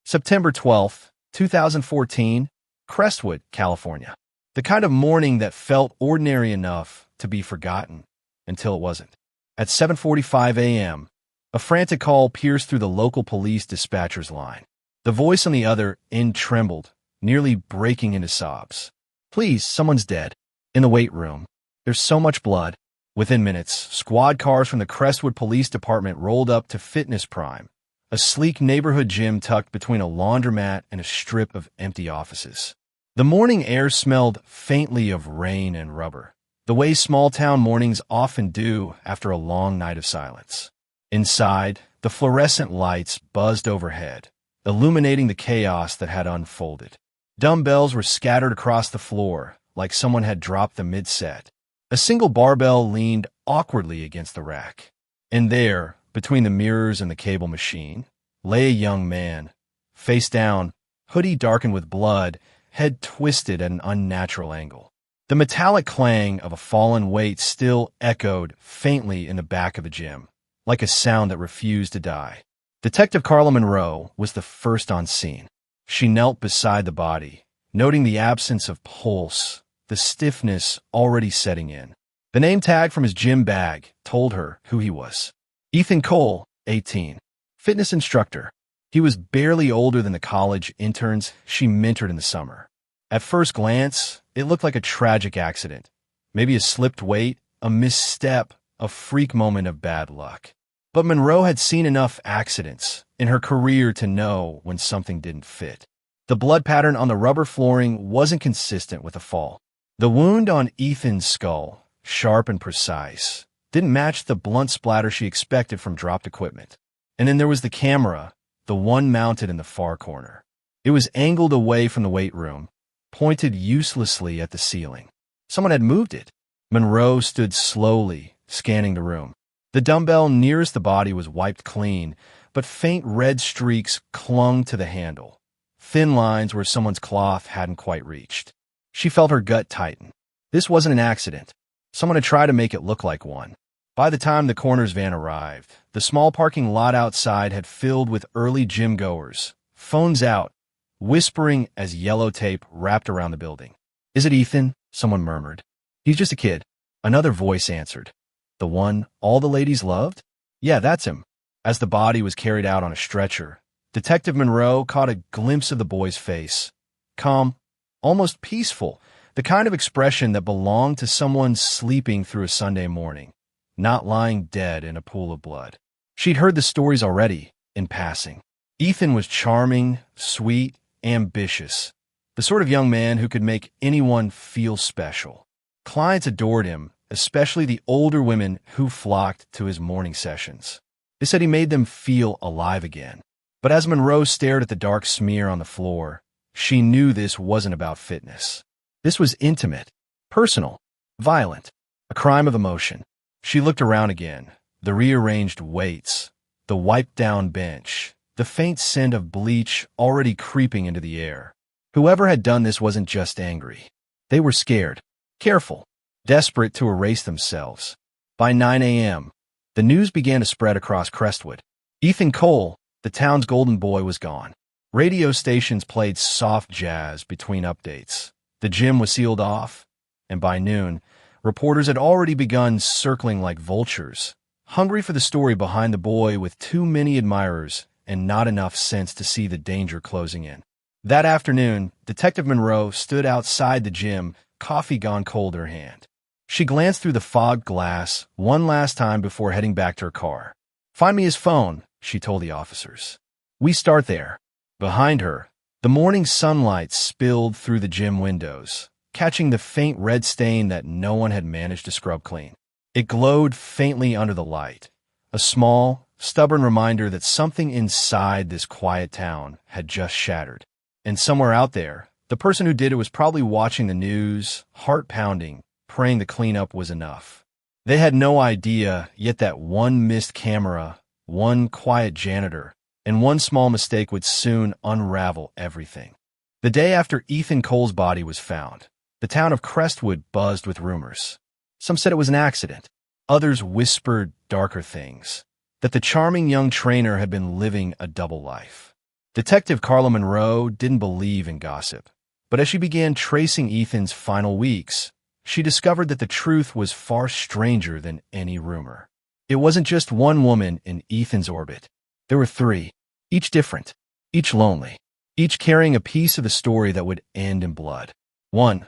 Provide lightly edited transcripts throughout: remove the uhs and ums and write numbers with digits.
September 12th, 2014, Crestwood, California. The kind of morning that felt ordinary enough to be forgotten until it wasn't. At 7:45 a.m., a frantic call pierced through the local police dispatcher's line. The voice on the other end trembled, nearly breaking into sobs. "Please, someone's dead. In the weight room. There's so much blood." Within minutes, squad cars from the Crestwood Police Department rolled up to Fitness Prime, a sleek neighborhood gym tucked between a laundromat and a strip of empty offices. The morning air smelled faintly of rain and rubber, the way small-town mornings often do after a long night of silence. Inside, the fluorescent lights buzzed overhead, illuminating the chaos that had unfolded. Dumbbells were scattered across the floor, like someone had dropped them mid-set. A single barbell leaned awkwardly against the rack. And there, between the mirrors and the cable machine, lay a young man, face down, hoodie darkened with blood, head twisted at an unnatural angle. The metallic clang of a fallen weight still echoed faintly in the back of the gym, like a sound that refused to die. Detective Carla Monroe was the first on scene. She knelt beside the body, noting the absence of pulse, the stiffness already setting in. The name tag from his gym bag told her who he was. Ethan Cole, 18, fitness instructor. He was barely older than the college interns she mentored in the summer. At first glance, it looked like a tragic accident. Maybe a slipped weight, a misstep, a freak moment of bad luck. But Monroe had seen enough accidents in her career to know when something didn't fit. The blood pattern on the rubber flooring wasn't consistent with a fall. The wound on Ethan's skull, sharp and precise, didn't match the blunt splatter she expected from dropped equipment. And then there was the camera, the one mounted in the far corner. It was angled away from the weight room, pointed uselessly at the ceiling. Someone had moved it. Monroe stood slowly, scanning the room. The dumbbell nearest the body was wiped clean, but faint red streaks clung to the handle, thin lines where someone's cloth hadn't quite reached. She felt her gut tighten. This wasn't an accident. Someone had tried to make it look like one. By the time the coroner's van arrived, the small parking lot outside had filled with early gym goers, phones out, whispering as yellow tape wrapped around the building. "Is it Ethan?" someone murmured. "He's just a kid." Another voice answered. "The one all the ladies loved?" "Yeah, that's him." As the body was carried out on a stretcher, Detective Monroe caught a glimpse of the boy's face. Calm, almost peaceful, the kind of expression that belonged to someone sleeping through a Sunday morning, not lying dead in a pool of blood. She'd heard the stories already, in passing. Ethan was charming, sweet, ambitious, the sort of young man who could make anyone feel special. Clients adored him, especially the older women who flocked to his morning sessions. They said he made them feel alive again. But as Monroe stared at the dark smear on the floor, she knew this wasn't about fitness. This was intimate, personal, violent, a crime of emotion. She looked around again, the rearranged weights, the wiped-down bench, the faint scent of bleach already creeping into the air. Whoever had done this wasn't just angry. They were scared, careful, desperate to erase themselves. By 9 a.m., the news began to spread across Crestwood. Ethan Cole, the town's golden boy, was gone. Radio stations played soft jazz between updates. The gym was sealed off, and by noon, reporters had already begun circling like vultures, hungry for the story behind the boy with too many admirers and not enough sense to see the danger closing in. That afternoon, Detective Monroe stood outside the gym, coffee gone cold in her hand. She glanced through the fogged glass one last time before heading back to her car. "Find me his phone," she told the officers. "We start there." Behind her, the morning sunlight spilled through the gym windows, catching the faint red stain that no one had managed to scrub clean. It glowed faintly under the light, a small, stubborn reminder that something inside this quiet town had just shattered. And somewhere out there, the person who did it was probably watching the news, heart pounding, praying the cleanup was enough. They had no idea yet that one missed camera, one quiet janitor, and one small mistake would soon unravel everything. The day after Ethan Cole's body was found, the town of Crestwood buzzed with rumors. Some said it was an accident. Others whispered darker things, that the charming young trainer had been living a double life. Detective Carla Monroe didn't believe in gossip, but as she began tracing Ethan's final weeks, she discovered that the truth was far stranger than any rumor. It wasn't just one woman in Ethan's orbit. There were three, each different, each lonely, each carrying a piece of the story that would end in blood. 1.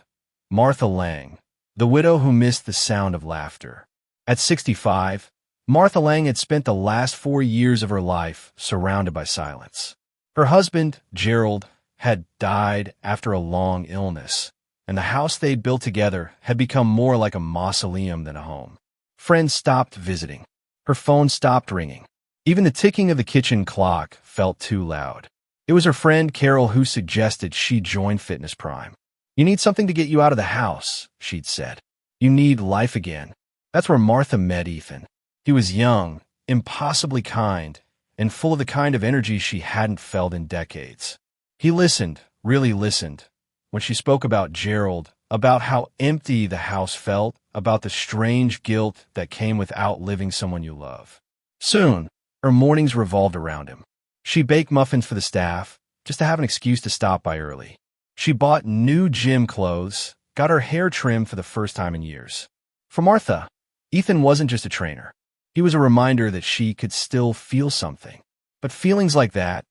Martha Lang, the widow who missed the sound of laughter. At 65, Martha Lang had spent the last 4 years of her life surrounded by silence. Her husband, Gerald, had died after a long illness, and the house they'd built together had become more like a mausoleum than a home. Friends stopped visiting. Her phone stopped ringing. Even the ticking of the kitchen clock felt too loud. It was her friend Carol who suggested she join Fitness Prime. "You need something to get you out of the house," she'd said. "You need life again." That's where Martha met Ethan. He was young, impossibly kind, and full of the kind of energy she hadn't felt in decades. He listened, really listened, when she spoke about Gerald, about how empty the house felt, about the strange guilt that came with outliving someone you love. Soon, her mornings revolved around him. She baked muffins for the staff, just to have an excuse to stop by early. She bought new gym clothes, got her hair trimmed for the first time in years. For Martha, Ethan wasn't just a trainer. He was a reminder that she could still feel something. But feelings like that,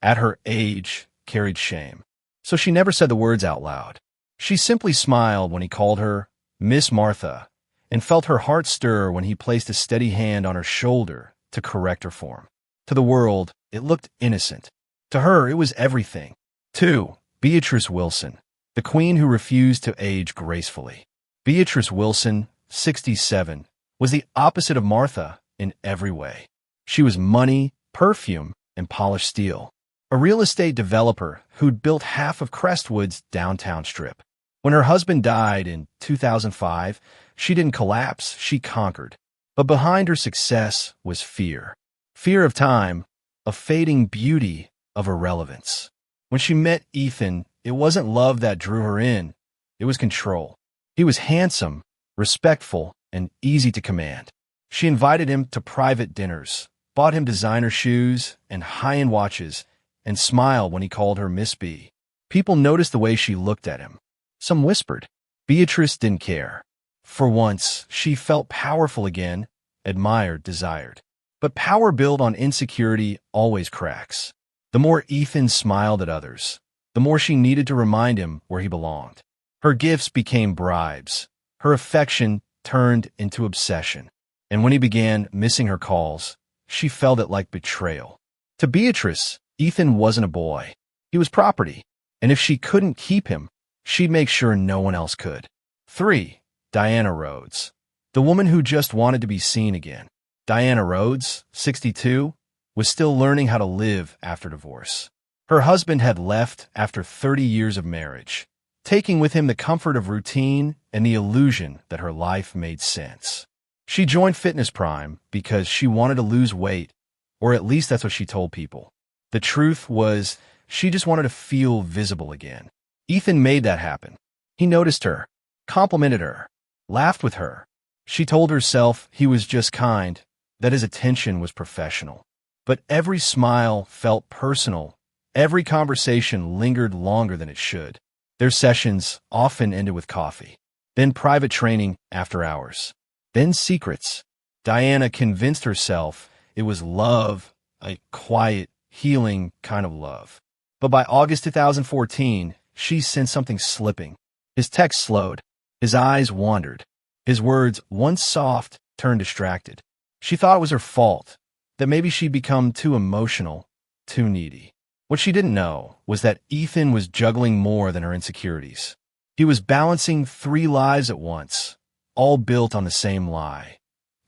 at her age, carried shame. So she never said the words out loud. She simply smiled when he called her Miss Martha, and felt her heart stir when he placed a steady hand on her shoulder to correct her form. To the world, it looked innocent. To her, it was everything. 2. Beatrice Wilson, the queen who refused to age gracefully. Beatrice Wilson, 67, was the opposite of Martha in every way. She was money, perfume, and polished steel. A real estate developer who'd built half of Crestwood's downtown strip. When her husband died in 2005, she didn't collapse, she conquered. But behind her success was fear. Fear of time, of fading beauty, of irrelevance. When she met Ethan, it wasn't love that drew her in, it was control. He was handsome, respectful, and easy to command. She invited him to private dinners, bought him designer shoes and high-end watches, and smiled when he called her Miss B. People noticed the way she looked at him. Some whispered. Beatrice didn't care. For once, she felt powerful again, admired, desired. But power built on insecurity always cracks. The more Ethan smiled at others, the more she needed to remind him where he belonged. Her gifts became bribes. Her affection turned into obsession. And when he began missing her calls, she felt it like betrayal. To Beatrice, Ethan wasn't a boy. He was property. And if she couldn't keep him, she'd make sure no one else could. 3. Diana Rhodes, the woman who just wanted to be seen again. Diana Rhodes, 62, was still learning how to live after divorce. Her husband had left after 30 years of marriage, taking with him the comfort of routine and the illusion that her life made sense. She joined Fitness Prime because she wanted to lose weight, or at least that's what she told people. The truth was, she just wanted to feel visible again. Ethan made that happen. He noticed her, complimented her, laughed with her. She told herself he was just kind, that his attention was professional. But every smile felt personal. Every conversation lingered longer than it should. Their sessions often ended with coffee, then private training after hours, then secrets. Diana convinced herself it was love, a quiet, healing kind of love. But by August 2014, she sensed something slipping. His text slowed. His eyes wandered. His words, once soft, turned distracted. She thought it was her fault, that maybe she'd become too emotional, too needy. What she didn't know was that Ethan was juggling more than her insecurities. He was balancing 3 lives at once, all built on the same lie,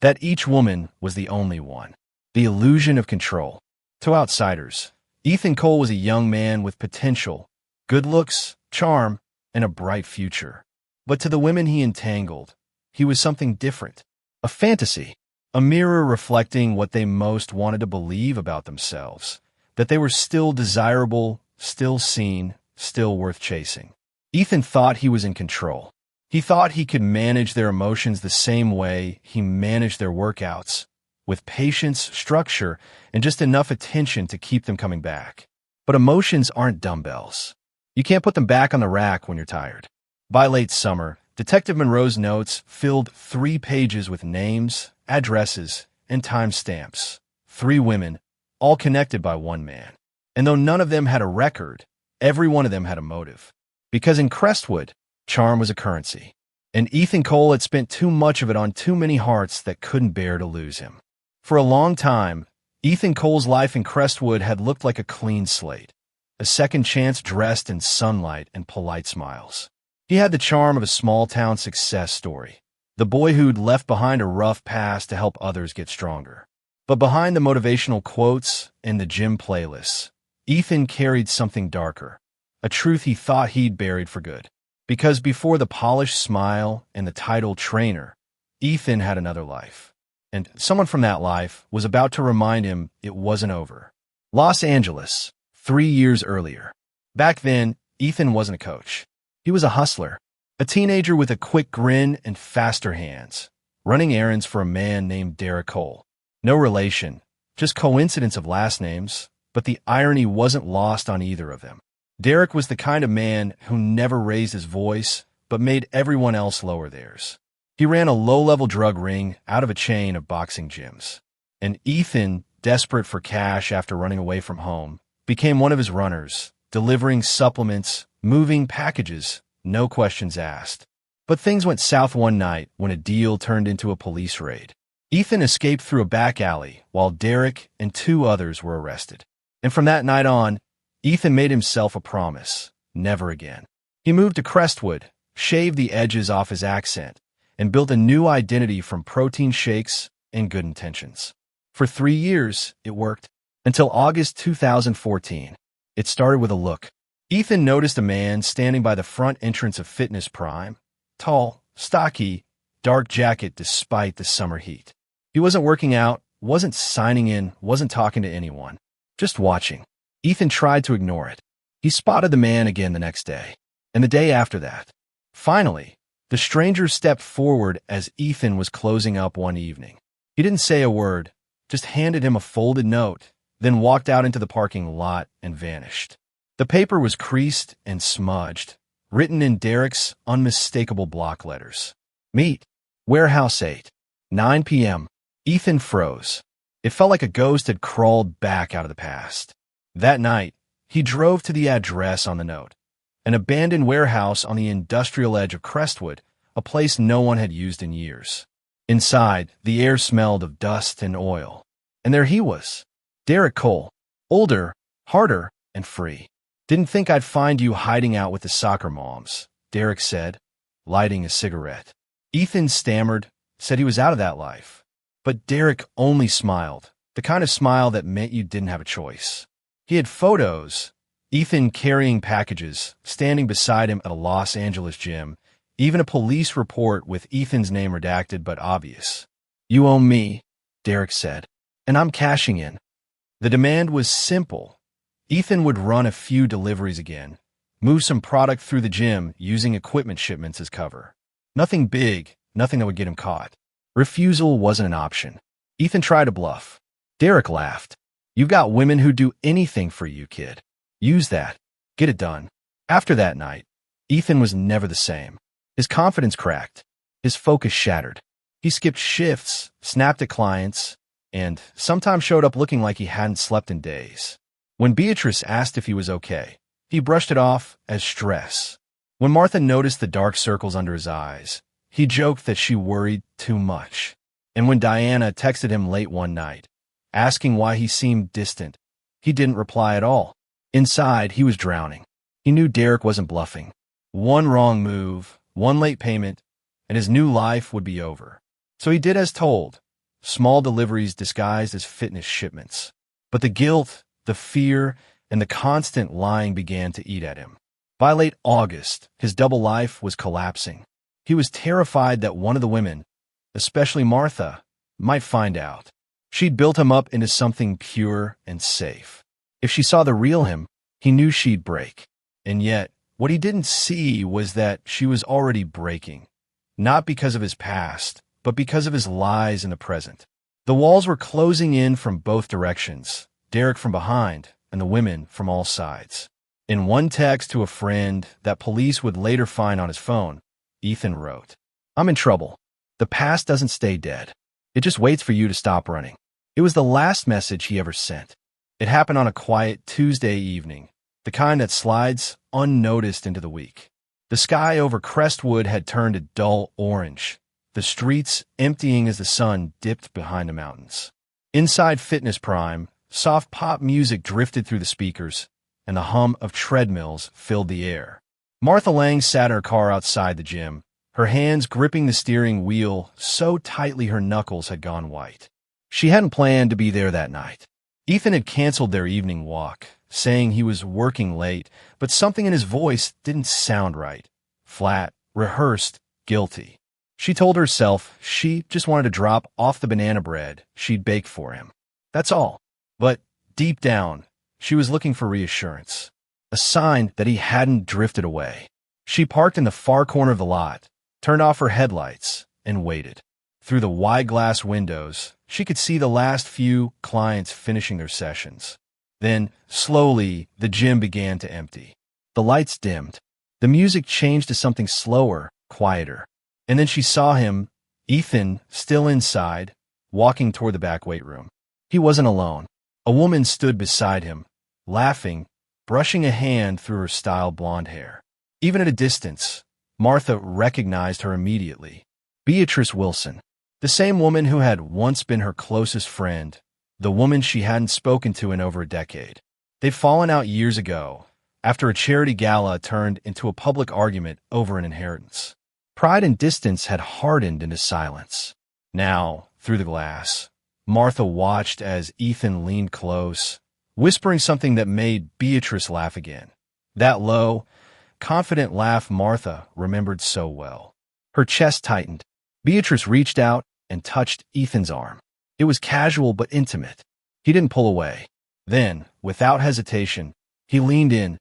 that each woman was the only one. The illusion of control. To outsiders, Ethan Cole was a young man with potential, good looks, charm, and a bright future. But to the women he entangled, he was something different. A fantasy, a mirror reflecting what they most wanted to believe about themselves, that they were still desirable, still seen, still worth chasing. Ethan thought he was in control. He thought he could manage their emotions the same way he managed their workouts, with patience, structure, and just enough attention to keep them coming back. But emotions aren't dumbbells. You can't put them back on the rack when you're tired. By late summer, Detective Monroe's notes filled 3 pages with names, addresses, and timestamps. 3 women, all connected by one man. And though none of them had a record, every one of them had a motive. Because in Crestwood, charm was a currency. And Ethan Cole had spent too much of it on too many hearts that couldn't bear to lose him. For a long time, Ethan Cole's life in Crestwood had looked like a clean slate, a second chance dressed in sunlight and polite smiles. He had the charm of a small-town success story, the boy who'd left behind a rough past to help others get stronger. But behind the motivational quotes and the gym playlists, Ethan carried something darker, a truth he thought he'd buried for good. Because before the polished smile and the title trainer, Ethan had another life. And someone from that life was about to remind him it wasn't over. Los Angeles, 3 years earlier. Back then, Ethan wasn't a coach. He was a hustler, a teenager with a quick grin and faster hands, running errands for a man named Derek Cole. No relation, just coincidence of last names, but the irony wasn't lost on either of them. Derek was the kind of man who never raised his voice, but made everyone else lower theirs. He ran a low-level drug ring out of a chain of boxing gyms. And Ethan, desperate for cash after running away from home, became one of his runners, delivering supplements, moving packages, no questions asked. But things went south one night when a deal turned into a police raid. Ethan escaped through a back alley while Derek and 2 others were arrested. And from that night on, Ethan made himself a promise, never again. He moved to Crestwood, shaved the edges off his accent, and built a new identity from protein shakes and good intentions. For 3 years, it worked. Until August 2014. It started with a look. Ethan noticed a man standing by the front entrance of Fitness Prime. Tall, stocky, dark jacket despite the summer heat. He wasn't working out, wasn't signing in, wasn't talking to anyone. Just watching. Ethan tried to ignore it. He spotted the man again the next day, and the day after that. Finally, the stranger stepped forward as Ethan was closing up one evening. He didn't say a word, just handed him a folded note, then walked out into the parking lot and vanished. The paper was creased and smudged, written in Derek's unmistakable block letters. Meet. Warehouse 8. 9 p.m. Ethan froze. It felt like a ghost had crawled back out of the past. That night, he drove to the address on the note, an abandoned warehouse on the industrial edge of Crestwood, a place no one had used in years. Inside, the air smelled of dust and oil. And there he was, Derek Cole, older, harder, and free. Didn't think I'd find you hiding out with the soccer moms, Derek said, lighting a cigarette. Ethan stammered, said he was out of that life. But Derek only smiled, the kind of smile that meant you didn't have a choice. He had photos, Ethan carrying packages, standing beside him at a Los Angeles gym, even a police report with Ethan's name redacted but obvious. You owe me, Derek said, and I'm cashing in. The demand was simple. Ethan would run a few deliveries again, move some product through the gym using equipment shipments as cover. Nothing big, nothing that would get him caught. Refusal wasn't an option. Ethan tried to bluff. Derek laughed. You've got women who do anything for you, kid. Use that. Get it done. After that night, Ethan was never the same. His confidence cracked. His focus shattered. He skipped shifts, snapped at clients, and sometimes showed up looking like he hadn't slept in days. When Beatrice asked if he was okay, he brushed it off as stress. When Martha noticed the dark circles under his eyes, he joked that she worried too much. And when Diana texted him late one night, asking why he seemed distant, he didn't reply at all. Inside, he was drowning. He knew Derek wasn't bluffing. One wrong move, one late payment, and his new life would be over. So he did as told, small deliveries disguised as fitness shipments. But the guilt, the fear, and the constant lying began to eat at him. By late August, his double life was collapsing. He was terrified that one of the women, especially Martha, might find out. She'd built him up into something pure and safe. If she saw the real him, he knew she'd break. And yet, what he didn't see was that she was already breaking. Not because of his past, but because of his lies in the present. The walls were closing in from both directions, Derek from behind, and the women from all sides. In one text to a friend that police would later find on his phone, Ethan wrote, "I'm in trouble. The past doesn't stay dead. It just waits for you to stop running." It was the last message he ever sent. It happened on a quiet Tuesday evening, the kind that slides unnoticed into the week. The sky over Crestwood had turned a dull orange, the streets emptying as the sun dipped behind the mountains. Inside Fitness Prime, soft pop music drifted through the speakers, and the hum of treadmills filled the air. Martha Lang sat in her car outside the gym, her hands gripping the steering wheel so tightly her knuckles had gone white. She hadn't planned to be there that night. Ethan had canceled their evening walk, saying he was working late, but something in his voice didn't sound right. Flat, rehearsed, guilty. She told herself she just wanted to drop off the banana bread she'd baked for him. That's all. But deep down, she was looking for reassurance, a sign that he hadn't drifted away. She parked in the far corner of the lot, turned off her headlights, and waited. Through the wide glass windows, she could see the last few clients finishing their sessions. Then, slowly, the gym began to empty. The lights dimmed. The music changed to something slower, quieter. And then she saw him, Ethan, still inside, walking toward the back weight room. He wasn't alone. A woman stood beside him, laughing, brushing a hand through her styled blonde hair. Even at a distance, Martha recognized her immediately. Beatrice Wilson, the same woman who had once been her closest friend, the woman she hadn't spoken to in over a decade. They'd fallen out years ago, after a charity gala turned into a public argument over an inheritance. Pride and distance had hardened into silence. Now, through the glass, Martha watched as Ethan leaned close, whispering something that made Beatrice laugh again. That low, confident laugh Martha remembered so well. Her chest tightened. Beatrice reached out and touched Ethan's arm. It was casual but intimate. He didn't pull away. Then, without hesitation, he leaned in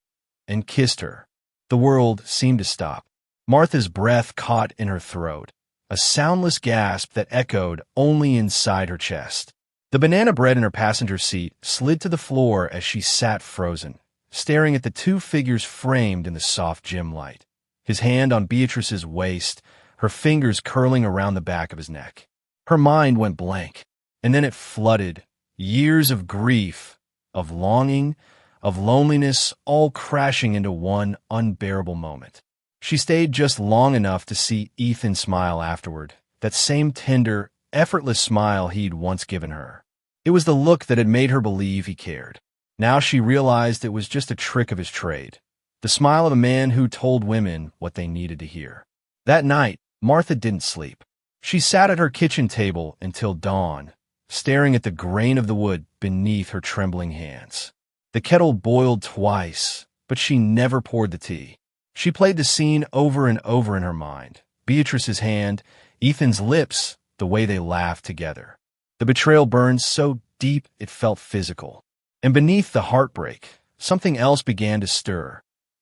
and kissed her. The world seemed to stop. Martha's breath caught in her throat, a soundless gasp that echoed only inside her chest. The banana bread in her passenger seat slid to the floor as she sat frozen, staring at the two figures framed in the soft gym light. His hand on Beatrice's waist, her fingers curling around the back of his neck. Her mind went blank, and then it flooded. Years of grief, of longing, of loneliness, all crashing into one unbearable moment. She stayed just long enough to see Ethan smile afterward, that same tender, effortless smile he'd once given her. It was the look that had made her believe he cared. Now she realized it was just a trick of his trade, the smile of a man who told women what they needed to hear. That night, Martha didn't sleep. She sat at her kitchen table until dawn, staring at the grain of the wood beneath her trembling hands. The kettle boiled twice, but she never poured the tea. She played the scene over and over in her mind. Beatrice's hand, Ethan's lips, the way they laughed together. The betrayal burned so deep it felt physical. And beneath the heartbreak, something else began to stir.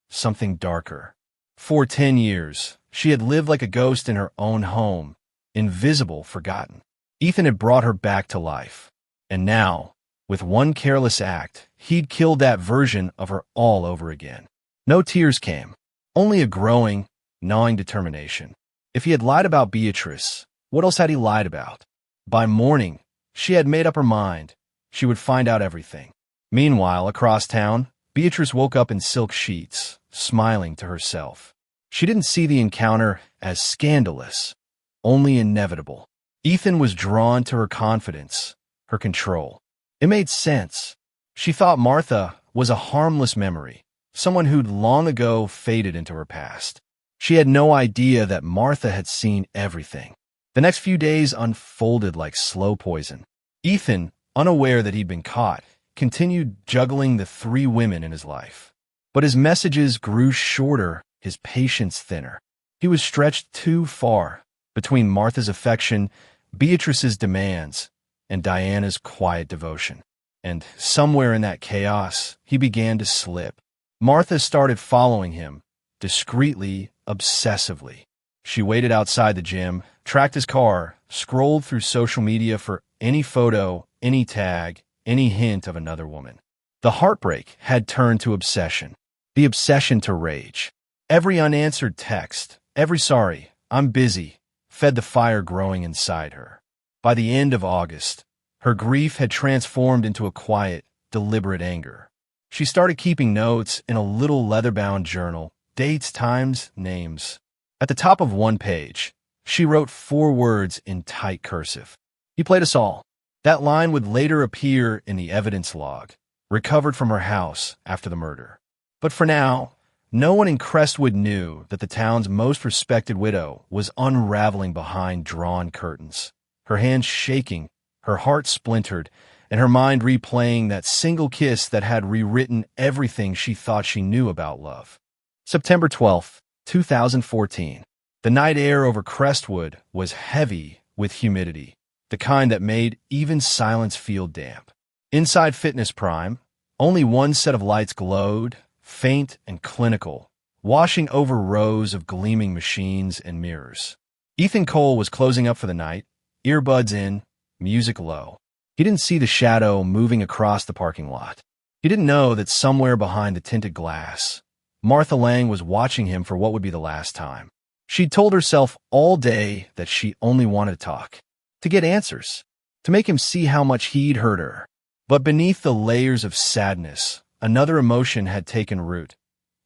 Something darker. For 10 years, she had lived like a ghost in her own home, invisible, forgotten. Ethan had brought her back to life. And now, with one careless act, he'd killed that version of her all over again. No tears came. Only a growing, gnawing determination. If he had lied about Beatrice, what else had he lied about? By morning, she had made up her mind. She would find out everything. Meanwhile, across town, Beatrice woke up in silk sheets, smiling to herself. She didn't see the encounter as scandalous, only inevitable. Ethan was drawn to her confidence, her control. It made sense. She thought Martha was a harmless memory, someone who'd long ago faded into her past. She had no idea that Martha had seen everything. The next few days unfolded like slow poison. Ethan, unaware that he'd been caught, continued juggling the 3 women in his life. But his messages grew shorter, his patience thinner. He was stretched too far between Martha's affection, Beatrice's demands, and Diana's quiet devotion. And somewhere in that chaos, he began to slip. Martha started following him, discreetly, obsessively. She waited outside the gym, tracked his car, scrolled through social media for any photo, any tag, any hint of another woman. The heartbreak had turned to obsession. The obsession to rage. Every unanswered text, every sorry, I'm busy, fed the fire growing inside her. By the end of August, her grief had transformed into a quiet, deliberate anger. She started keeping notes in a little leather-bound journal, dates, times, names. At the top of one page, she wrote 4 words in tight cursive. He played us all. That line would later appear in the evidence log, recovered from her house after the murder. But for now, no one in Crestwood knew that the town's most respected widow was unraveling behind drawn curtains, her hands shaking, her heart splintered, and her mind replaying that single kiss that had rewritten everything she thought she knew about love. September 12th, 2014. The night air over Crestwood was heavy with humidity, the kind that made even silence feel damp. Inside Fitness Prime, only one set of lights glowed, faint and clinical, washing over rows of gleaming machines and mirrors. Ethan Cole was closing up for the night, earbuds in, music low. He didn't see the shadow moving across the parking lot. He didn't know that somewhere behind the tinted glass, Martha Lang was watching him for what would be the last time. She'd told herself all day that she only wanted to talk, to get answers, to make him see how much he'd hurt her. But beneath the layers of sadness, another emotion had taken root,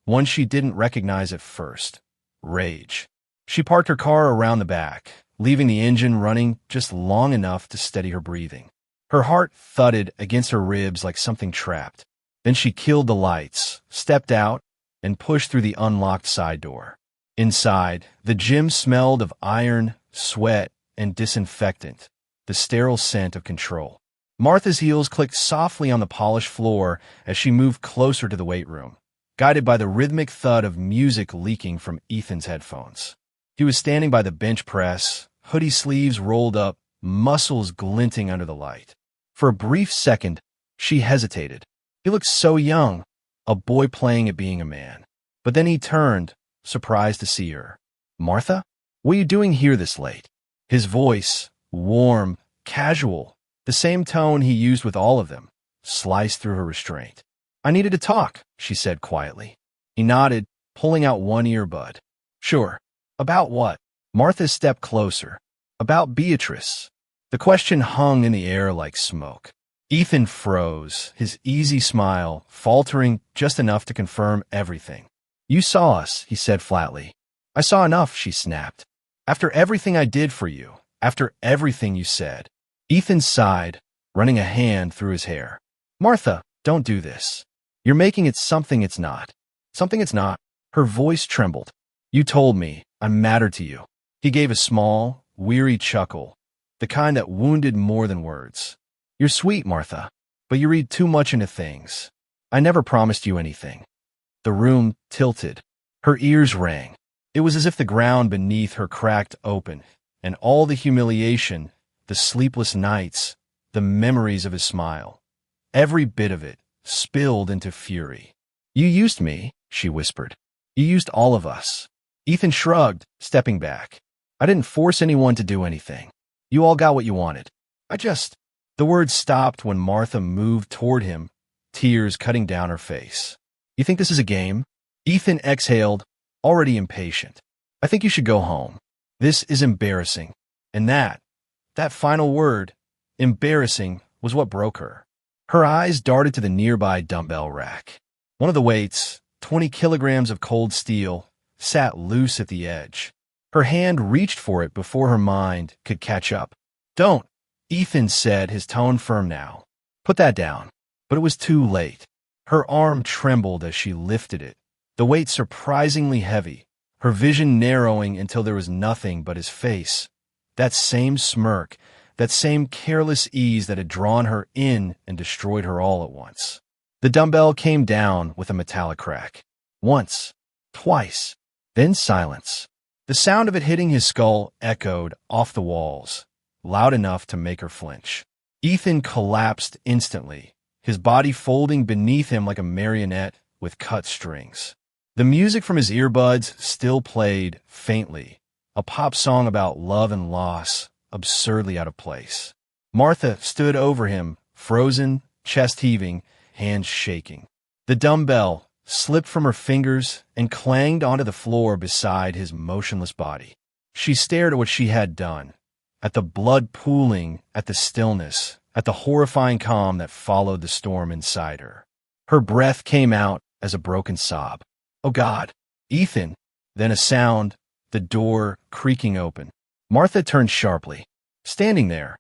one she didn't recognize at first: rage. She parked her car around the back, leaving the engine running just long enough to steady her breathing. Her heart thudded against her ribs like something trapped. Then she killed the lights, stepped out, and pushed through the unlocked side door. Inside, the gym smelled of iron, sweat, and disinfectant, the sterile scent of control. Martha's heels clicked softly on the polished floor as she moved closer to the weight room, guided by the rhythmic thud of music leaking from Ethan's headphones. He was standing by the bench press, hoodie sleeves rolled up, muscles glinting under the light. For a brief second, she hesitated. He looked so young, a boy playing at being a man. But then he turned, surprised to see her. "Martha? What are you doing here this late?" His voice, warm, casual, the same tone he used with all of them, sliced through her restraint. "I needed to talk," she said quietly. He nodded, pulling out one earbud. "Sure. About what?" Martha stepped closer. "About Beatrice." The question hung in the air like smoke. Ethan froze, his easy smile faltering just enough to confirm everything. "You saw us," he said flatly. "I saw enough," she snapped. "After everything I did for you, after everything you said." Ethan sighed, running a hand through his hair. "Martha, don't do this. You're making it something it's not. Something it's not." Her voice trembled. "You told me I mattered to you." He gave a small, weary chuckle, the kind that wounded more than words. "You're sweet, Martha, but you read too much into things. I never promised you anything." The room tilted. Her ears rang. It was as if the ground beneath her cracked open, and all the humiliation, the sleepless nights, the memories of his smile, every bit of it, spilled into fury. "You used me," she whispered. "You used all of us." Ethan shrugged, stepping back. "I didn't force anyone to do anything. You all got what you wanted. The words stopped when Martha moved toward him, tears cutting down her face. "You think this is a game?" Ethan exhaled, already impatient. "I think you should go home. This is embarrassing." And that final word, embarrassing, was what broke her. Her eyes darted to the nearby dumbbell rack. One of the weights, 20 kilograms of cold steel, sat loose at the edge. Her hand reached for it before her mind could catch up. "Don't," Ethan said, his tone firm now. "Put that down." But it was too late. Her arm trembled as she lifted it, the weight surprisingly heavy, her vision narrowing until there was nothing but his face. That same smirk, that same careless ease that had drawn her in and destroyed her all at once. The dumbbell came down with a metallic crack. Once, twice, then silence. The sound of it hitting his skull echoed off the walls, loud enough to make her flinch. Ethan collapsed instantly, his body folding beneath him like a marionette with cut strings. The music from his earbuds still played faintly, a pop song about love and loss, absurdly out of place. Martha stood over him, frozen, chest heaving, hands shaking. The dumbbell slipped from her fingers and clanged onto the floor beside his motionless body. She stared at what she had done, at the blood pooling, at the stillness, at the horrifying calm that followed the storm inside her. Her breath came out as a broken sob. "Oh God, Ethan!" Then a sound, the door creaking open. Martha turned sharply. Standing there,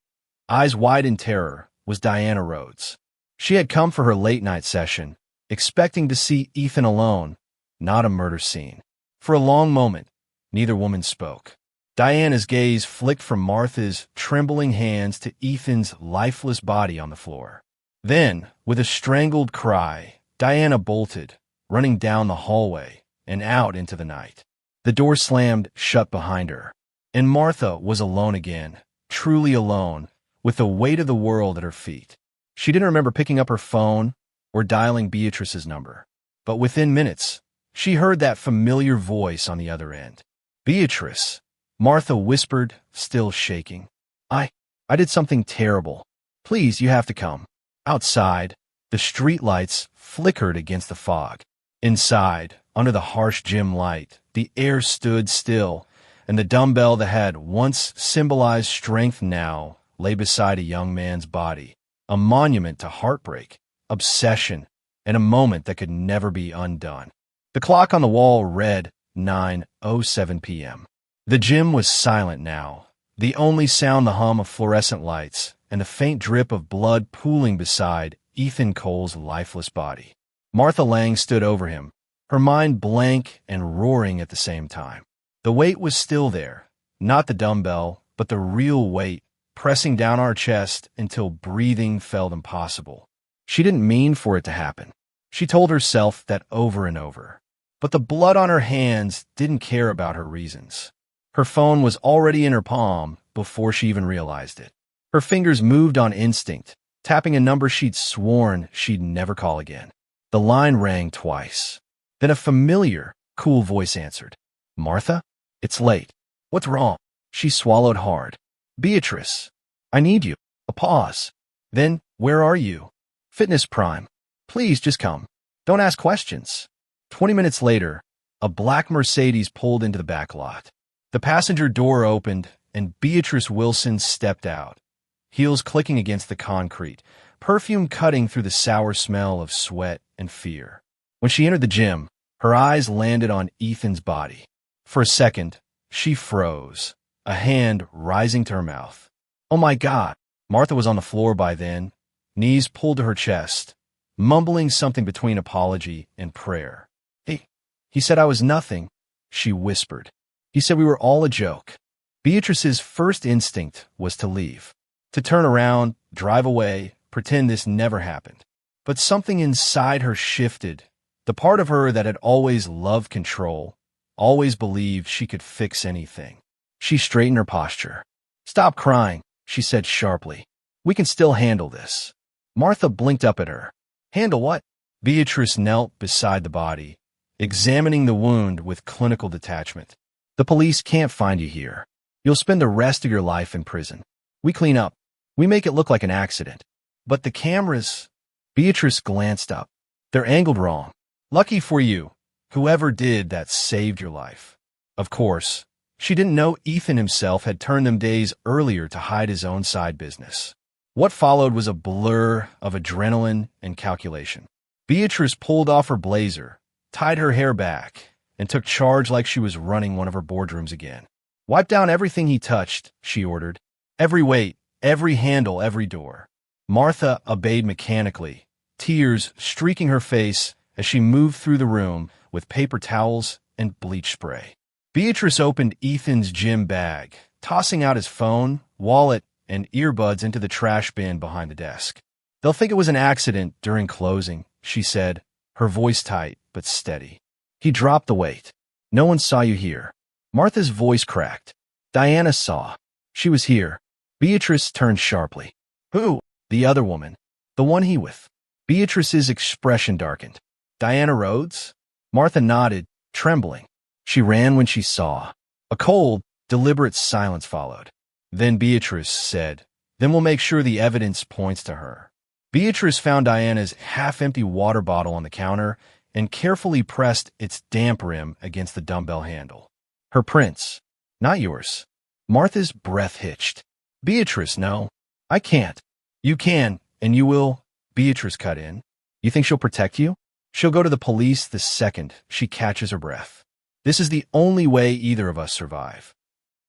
eyes wide in terror, was Diana Rhodes. She had come for her late-night session, expecting to see Ethan alone, not a murder scene. For a long moment, neither woman spoke. Diana's gaze flicked from Martha's trembling hands to Ethan's lifeless body on the floor. Then, with a strangled cry, Diana bolted, running down the hallway and out into the night. The door slammed shut behind her, and Martha was alone again, truly alone, with the weight of the world at her feet. She didn't remember picking up her phone or dialing Beatrice's number, but within minutes, she heard that familiar voice on the other end. "Beatrice," Martha whispered, still shaking. I did something terrible. Please, you have to come." Outside, the streetlights flickered against the fog. Inside, under the harsh gym light, the air stood still, and the dumbbell that had once symbolized strength now lay beside a young man's body, a monument to heartbreak, obsession, and a moment that could never be undone. The clock on the wall read 9:07 p.m. The gym was silent now, the only sound the hum of fluorescent lights and the faint drip of blood pooling beside Ethan Cole's lifeless body. Martha Lang stood over him, her mind blank and roaring at the same time. The weight was still there, not the dumbbell, but the real weight, pressing down our chest until breathing felt impossible. She didn't mean for it to happen. She told herself that over and over. But the blood on her hands didn't care about her reasons. Her phone was already in her palm before she even realized it. Her fingers moved on instinct, tapping a number she'd sworn she'd never call again. The line rang twice. Then a familiar, cool voice answered. "Martha? It's late. What's wrong?" She swallowed hard. "Beatrice, I need you." A pause. Then, "Where are you?" "Fitness Prime. Please just come. Don't ask questions." 20 minutes later, a black Mercedes pulled into the back lot. The passenger door opened, and Beatrice Wilson stepped out, heels clicking against the concrete, perfume cutting through the sour smell of sweat and fear. When she entered the gym, her eyes landed on Ethan's body. For a second, she froze, a hand rising to her mouth. "Oh my God!" Martha was on the floor by then, knees pulled to her chest, mumbling something between apology and prayer. He said I was nothing," she whispered. "He said we were all a joke." Beatrice's first instinct was to leave, to turn around, drive away, pretend this never happened. But something inside her shifted, the part of her that had always loved control, always believed she could fix anything. She straightened her posture. "Stop crying," she said sharply. "We can still handle this." Martha blinked up at her. "Handle what?" Beatrice knelt beside the body, examining the wound with clinical detachment. "The police can't find you here. You'll spend the rest of your life in prison. We clean up. We make it look like an accident. But the cameras..." Beatrice glanced up. "They're angled wrong. Lucky for you, whoever did that saved your life." Of course, she didn't know Ethan himself had turned them days earlier to hide his own side business. What followed was a blur of adrenaline and calculation. Beatrice pulled off her blazer, tied her hair back, and took charge like she was running one of her boardrooms again. "Wipe down everything he touched," she ordered. "Every weight, every handle, every door." Martha obeyed mechanically, tears streaking her face as she moved through the room with paper towels and bleach spray. Beatrice opened Ethan's gym bag, tossing out his phone, wallet, and earbuds into the trash bin behind the desk. "They'll think it was an accident during closing," she said, her voice tight but steady. "He dropped the weight. No one saw you here." Martha's voice cracked. "Diana saw. She was here." Beatrice turned sharply. "Who?" "The other woman. The one he with." Beatrice's expression darkened. "Diana Rhodes?" Martha nodded, trembling. She ran when she saw. A cold, deliberate silence followed. Then Beatrice said, "Then we'll make sure the evidence points to her." Beatrice found Diana's half-empty water bottle on the counter and carefully pressed its damp rim against the dumbbell handle. Her prints, not yours. Martha's breath hitched. Beatrice, no. I can't. You can, and you will. Beatrice cut in. You think she'll protect you? She'll go to the police the second she catches her breath. This is the only way either of us survive.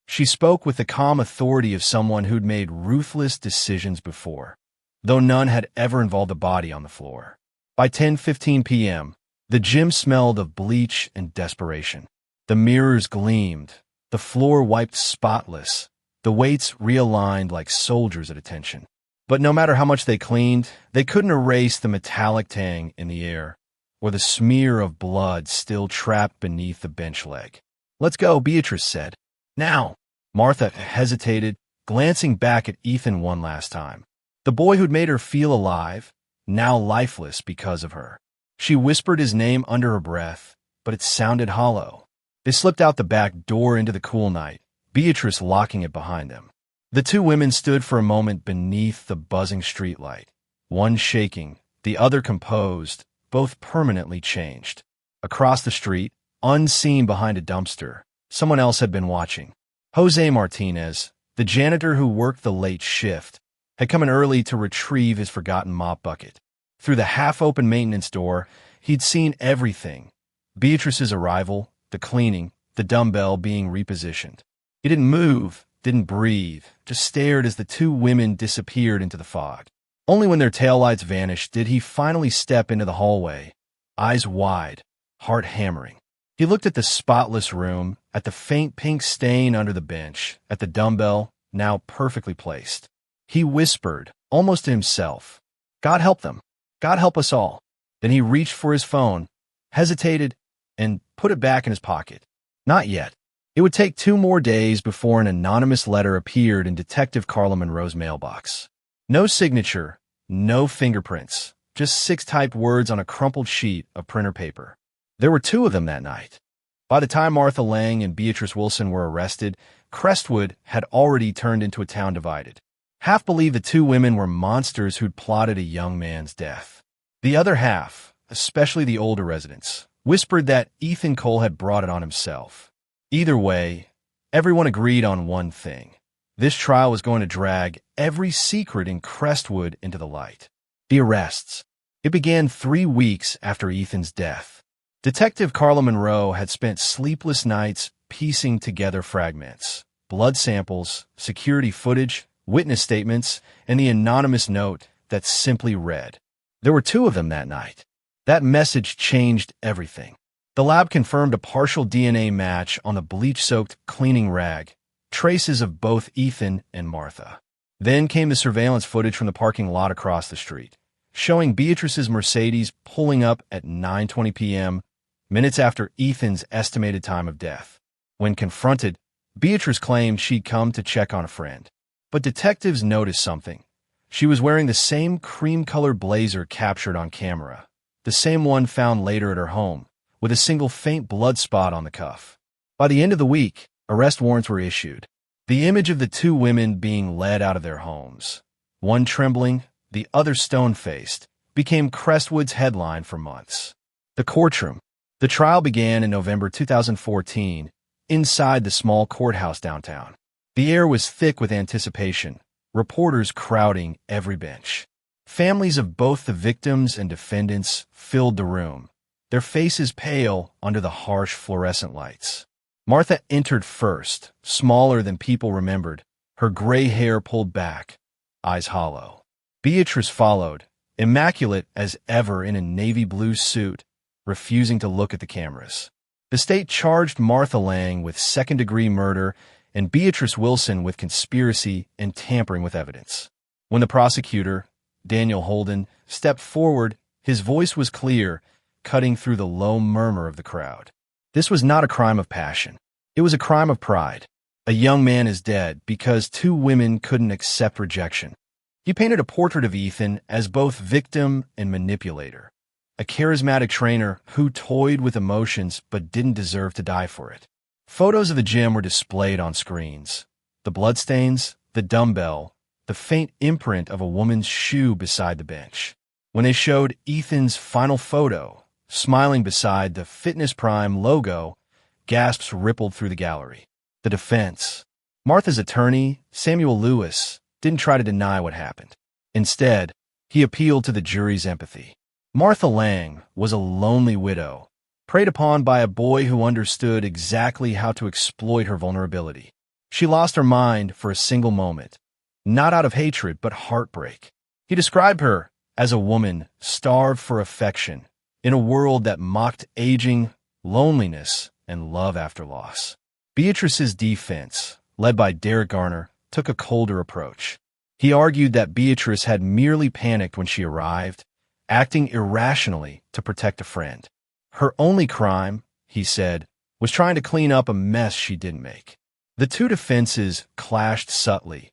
She spoke with the calm authority of someone who'd made ruthless decisions before, though none had ever involved a body on the floor. By 10:15 p.m., the gym smelled of bleach and desperation. The mirrors gleamed, the floor wiped spotless, the weights realigned like soldiers at attention. But no matter how much they cleaned, they couldn't erase the metallic tang in the air, or the smear of blood still trapped beneath the bench leg. Let's go, Beatrice said. Now. Martha hesitated, glancing back at Ethan one last time. The boy who'd made her feel alive, now lifeless because of her. She whispered his name under her breath, but it sounded hollow. They slipped out the back door into the cool night, Beatrice locking it behind them. The two women stood for a moment beneath the buzzing streetlight, one shaking, the other composed, both permanently changed. Across the street, unseen behind a dumpster, someone else had been watching. Jose Martinez, the janitor who worked the late shift, had come in early to retrieve his forgotten mop bucket. Through the half-open maintenance door, he'd seen everything. Beatrice's arrival, the cleaning, the dumbbell being repositioned. He didn't move, didn't breathe, just stared as the two women disappeared into the fog. Only when their taillights vanished did he finally step into the hallway, eyes wide, heart hammering. He looked at the spotless room, at the faint pink stain under the bench, at the dumbbell, now perfectly placed. He whispered, almost to himself, God help them. God help us all. Then he reached for his phone, hesitated, and put it back in his pocket. Not yet. It would take 2 more days before an anonymous letter appeared in Detective Carla Monroe's mailbox. No signature, no fingerprints, just 6 typed words on a crumpled sheet of printer paper. There were 2 of them that night. By the time Martha Lang and Beatrice Wilson were arrested, Crestwood had already turned into a town divided. Half believed the 2 women were monsters who'd plotted a young man's death. The other half, especially the older residents, whispered that Ethan Cole had brought it on himself. Either way, everyone agreed on one thing. This trial was going to drag every secret in Crestwood into the light. The arrests. It began 3 weeks after Ethan's death. Detective Carla Monroe had spent sleepless nights piecing together fragments, blood samples, security footage, witness statements, and the anonymous note that simply read. There were 2 of them that night. That message changed everything. The lab confirmed a partial DNA match on the bleach-soaked cleaning rag, traces of both Ethan and Martha. Then came the surveillance footage from the parking lot across the street, showing Beatrice's Mercedes pulling up at 9:20 p.m., minutes after Ethan's estimated time of death. When confronted, Beatrice claimed she'd come to check on a friend. But detectives noticed something. She was wearing the same cream-colored blazer captured on camera, the same one found later at her home, with a single faint blood spot on the cuff. By the end of the week, arrest warrants were issued. The image of the 2 women being led out of their homes, one trembling, the other stone-faced, became Crestwood's headline for months. The courtroom. The trial began in November 2014, inside the small courthouse downtown. The air was thick with anticipation, reporters crowding every bench. Families of both the victims and defendants filled the room, their faces pale under the harsh fluorescent lights. Martha entered first, smaller than people remembered, her gray hair pulled back, eyes hollow. Beatrice followed, immaculate as ever in a navy blue suit, refusing to look at the cameras. The state charged Martha Lang with second-degree murder and Beatrice Wilson with conspiracy and tampering with evidence. When the prosecutor, Daniel Holden, stepped forward, his voice was clear, cutting through the low murmur of the crowd. This was not a crime of passion. It was a crime of pride. A young man is dead because 2 women couldn't accept rejection. He painted a portrait of Ethan as both victim and manipulator, a charismatic trainer who toyed with emotions but didn't deserve to die for it. Photos of the gym were displayed on screens. The bloodstains, the dumbbell, the faint imprint of a woman's shoe beside the bench. When they showed Ethan's final photo, smiling beside the Fitness Prime logo, gasps rippled through the gallery. The defense. Martha's attorney, Samuel Lewis, didn't try to deny what happened. Instead, he appealed to the jury's empathy. Martha Lang was a lonely widow, preyed upon by a boy who understood exactly how to exploit her vulnerability. She lost her mind for a single moment, not out of hatred but heartbreak. He described her as a woman starved for affection in a world that mocked aging, loneliness, and love after loss. Beatrice's defense, led by Derek Garner, took a colder approach. He argued that Beatrice had merely panicked when she arrived, acting irrationally to protect a friend. Her only crime, he said, was trying to clean up a mess she didn't make. The two defenses clashed subtly,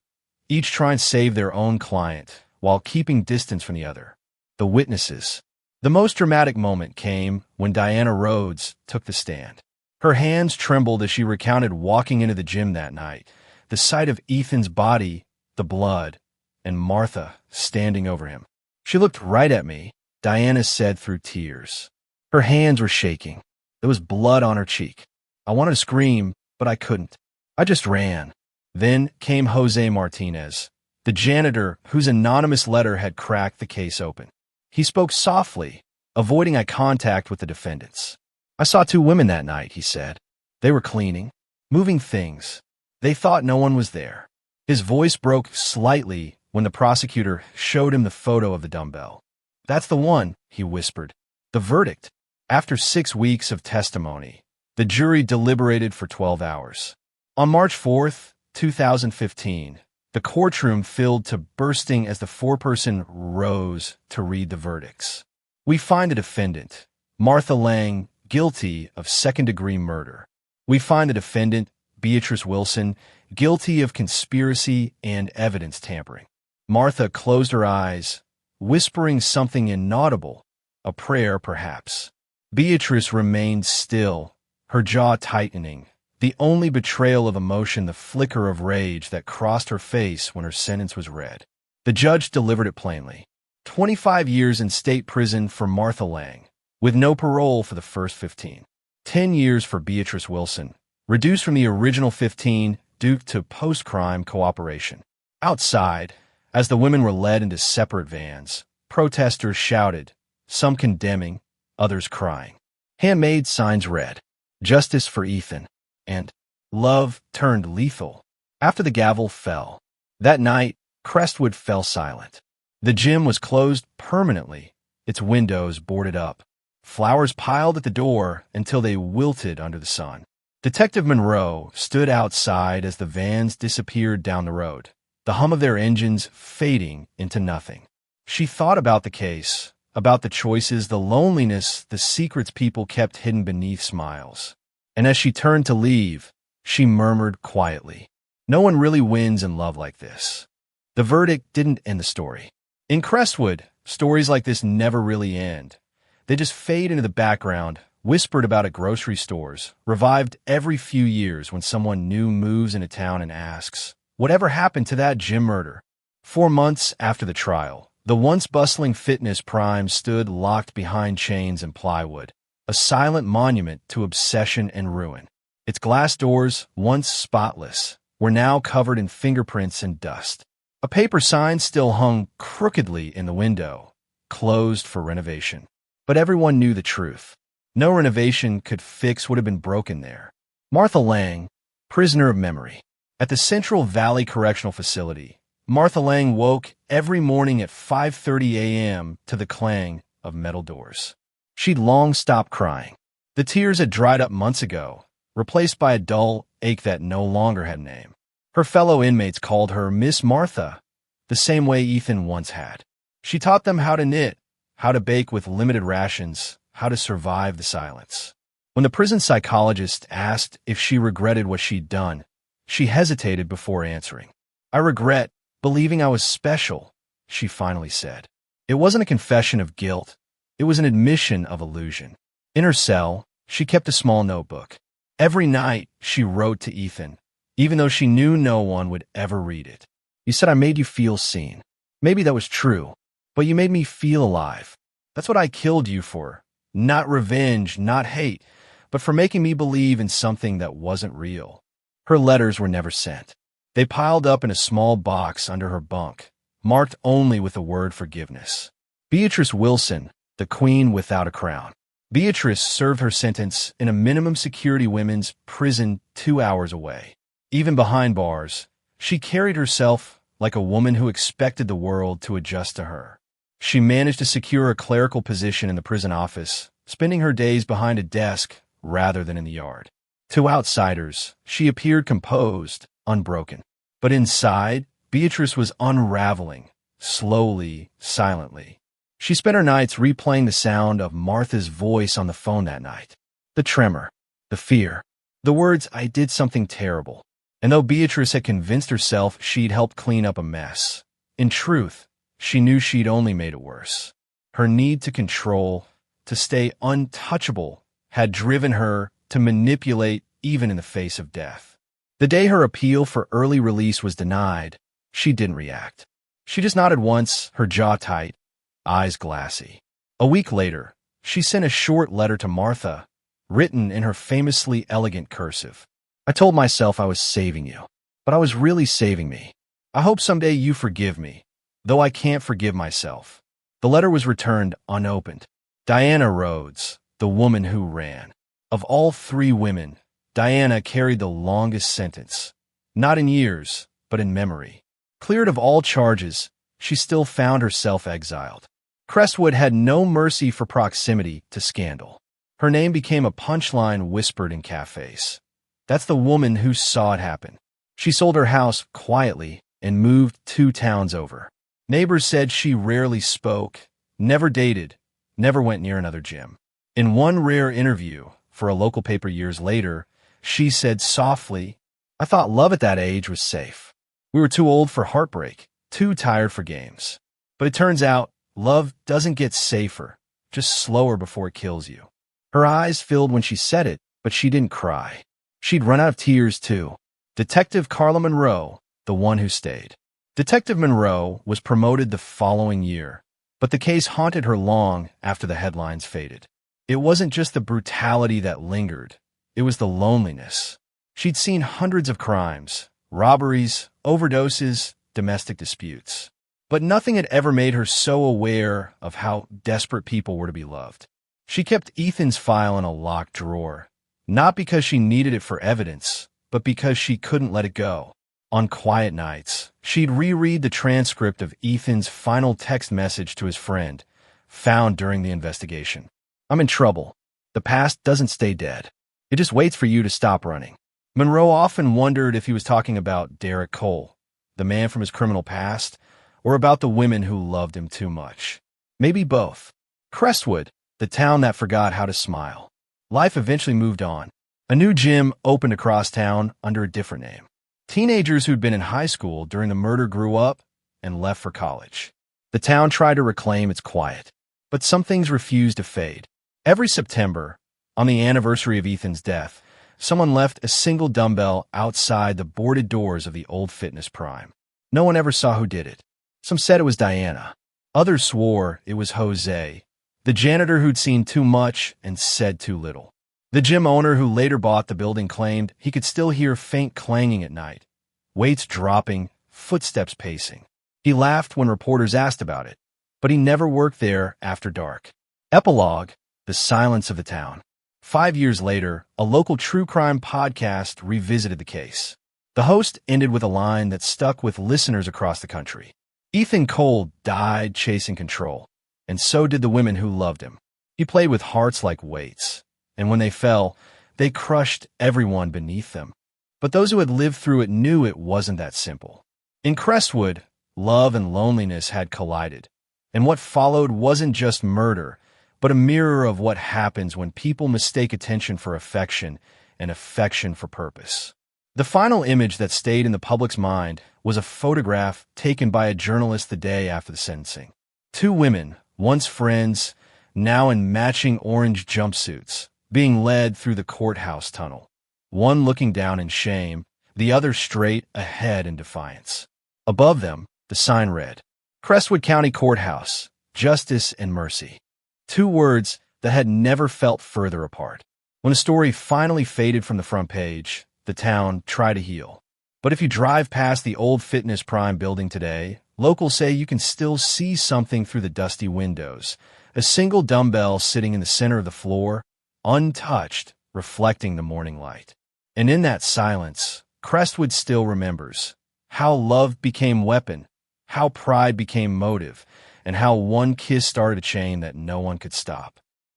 each trying to save their own client while keeping distance from the other. The witnesses. The most dramatic moment came when Diana Rhodes took the stand. Her hands trembled as she recounted walking into the gym that night, the sight of Ethan's body, the blood, and Martha standing over him. She looked right at me, Diana said through tears. Her hands were shaking. There was blood on her cheek. I wanted to scream, but I couldn't. I just ran. Then came Jose Martinez, the janitor whose anonymous letter had cracked the case open. He spoke softly, avoiding eye contact with the defendants. I saw two women that night, he said. They were cleaning, moving things. They thought no one was there. His voice broke slightly when the prosecutor showed him the photo of the dumbbell. That's the one, he whispered. The verdict. After 6 weeks of testimony, the jury deliberated for 12 hours. On March 4, 2015, the courtroom filled to bursting as the foreperson rose to read the verdicts. We find the defendant, Martha Lang, guilty of second-degree murder. We find the defendant, Beatrice Wilson, guilty of conspiracy and evidence tampering. Martha closed her eyes, whispering something inaudible, a prayer perhaps. Beatrice remained still, her jaw tightening, the only betrayal of emotion the flicker of rage that crossed her face when her sentence was read. The judge delivered it plainly. 25 years in state prison for Martha Lang, with no parole for the first 15. 10 years for Beatrice Wilson, reduced from the original 15 due to post-crime cooperation. Outside, as the women were led into separate vans, protesters shouted, some condemning, others crying. Handmade signs read, "Justice for Ethan," and "Love turned lethal." After the gavel fell, that night, Crestwood fell silent. The gym was closed permanently, its windows boarded up. Flowers piled at the door until they wilted under the sun. Detective Monroe stood outside as the vans disappeared down the road, the hum of their engines fading into nothing. She thought about the case, about the choices, the loneliness, the secrets people kept hidden beneath smiles. And as she turned to leave, she murmured quietly, "No one really wins in love like this." The verdict didn't end the story. In Crestwood, stories like this never really end. They just fade into the background, whispered about at grocery stores, revived every few years when someone new moves into town and asks, "Whatever happened to that gym murder?" 4 months after the trial, the once bustling Fitness Prime stood locked behind chains and plywood, a silent monument to obsession and ruin. Its glass doors, once spotless, were now covered in fingerprints and dust. A paper sign still hung crookedly in the window, closed for renovation. But everyone knew the truth. No renovation could fix what had been broken there. Martha Lang, prisoner of memory. At the Central Valley Correctional Facility, Martha Lang woke every morning at 5:30 a.m. to the clang of metal doors. She'd long stopped crying. The tears had dried up months ago, replaced by a dull ache that no longer had a name. Her fellow inmates called her Miss Martha, the same way Ethan once had. She taught them how to knit, how to bake with limited rations, how to survive the silence. When the prison psychologist asked if she regretted what she'd done, she hesitated before answering. "I regret believing I was special," she finally said. It wasn't a confession of guilt. It was an admission of illusion. In her cell, she kept a small notebook. Every night, she wrote to Ethan, even though she knew no one would ever read it. You said I made you feel seen. Maybe that was true, but you made me feel alive. That's what I killed you for. Not revenge, not hate, but for making me believe in something that wasn't real. Her letters were never sent. They piled up in a small box under her bunk, marked only with the word forgiveness. Beatrice Wilson, the queen without a crown. Beatrice served her sentence in a minimum security women's prison 2 hours away. Even behind bars, she carried herself like a woman who expected the world to adjust to her. She managed to secure a clerical position in the prison office, spending her days behind a desk rather than in the yard. To outsiders, she appeared composed, unbroken. But inside, Beatrice was unraveling, slowly, silently. She spent her nights replaying the sound of Martha's voice on the phone that night. The tremor, the fear, the words, "I did something terrible." And though Beatrice had convinced herself she'd helped clean up a mess, in truth, she knew she'd only made it worse. Her need to control, to stay untouchable, had driven her to manipulate even in the face of death. The day her appeal for early release was denied, she didn't react. She just nodded once, her jaw tight, eyes glassy. A week later, she sent a short letter to Martha, written in her famously elegant cursive. "I told myself I was saving you, but I was really saving me. I hope someday you forgive me, though I can't forgive myself." The letter was returned unopened. Diana Rhodes, the woman who ran. Of all 3 women, Diana carried the longest sentence. Not in years, but in memory. Cleared of all charges, she still found herself exiled. Crestwood had no mercy for proximity to scandal. Her name became a punchline whispered in cafes. That's the woman who saw it happen. She sold her house quietly and moved 2 towns over. Neighbors said she rarely spoke, never dated, never went near another gym. In one rare interview for a local paper years later, she said softly, "I thought love at that age was safe. We were too old for heartbreak, too tired for games. But it turns out love doesn't get safer, just slower before it kills you." Her eyes filled when she said it, but she didn't cry. She'd run out of tears, too. Detective Carla Monroe, the one who stayed. Detective Monroe was promoted the following year, but the case haunted her long after the headlines faded. It wasn't just the brutality that lingered. It was the loneliness. She'd seen hundreds of crimes, robberies, overdoses, domestic disputes. But nothing had ever made her so aware of how desperate people were to be loved. She kept Ethan's file in a locked drawer, not because she needed it for evidence, but because she couldn't let it go. On quiet nights, she'd reread the transcript of Ethan's final text message to his friend, found during the investigation. "I'm in trouble. The past doesn't stay dead. It just waits for you to stop running." Monroe often wondered if he was talking about Derek Cole, the man from his criminal past, or about the women who loved him too much. Maybe both. Crestwood, the town that forgot how to smile. Life eventually moved on. A new gym opened across town under a different name. Teenagers who'd been in high school during the murder grew up and left for college. The town tried to reclaim its quiet, but some things refused to fade. Every September, on the anniversary of Ethan's death, someone left a single dumbbell outside the boarded doors of the old Fitness Prime. No one ever saw who did it. Some said it was Diana. Others swore it was Jose, the janitor who'd seen too much and said too little. The gym owner who later bought the building claimed he could still hear faint clanging at night, weights dropping, footsteps pacing. He laughed when reporters asked about it, but he never worked there after dark. Epilogue: the silence of the town. 5 years later, a local true crime podcast revisited the case. The host ended with a line that stuck with listeners across the country. Ethan Cole died chasing control, and so did the women who loved him. He played with hearts like weights, and when they fell, they crushed everyone beneath them. But those who had lived through it knew it wasn't that simple. In Crestwood, love and loneliness had collided, and what followed wasn't just murder, but a mirror of what happens when people mistake attention for affection and affection for purpose. The final image that stayed in the public's mind was a photograph taken by a journalist the day after the sentencing. 2 women, once friends, now in matching orange jumpsuits, being led through the courthouse tunnel. One looking down in shame, the other straight ahead in defiance. Above them, the sign read, Crestwood County Courthouse, Justice and Mercy. Two words that had never felt further apart. When a story finally faded from the front page, the town tried to heal. But if you drive past the old Fitness Prime building today, locals say you can still see something through the dusty windows. A single dumbbell sitting in the center of the floor, untouched, reflecting the morning light. And in that silence, Crestwood still remembers how love became weapon, how pride became motive, and how one kiss started a chain that no one could stop.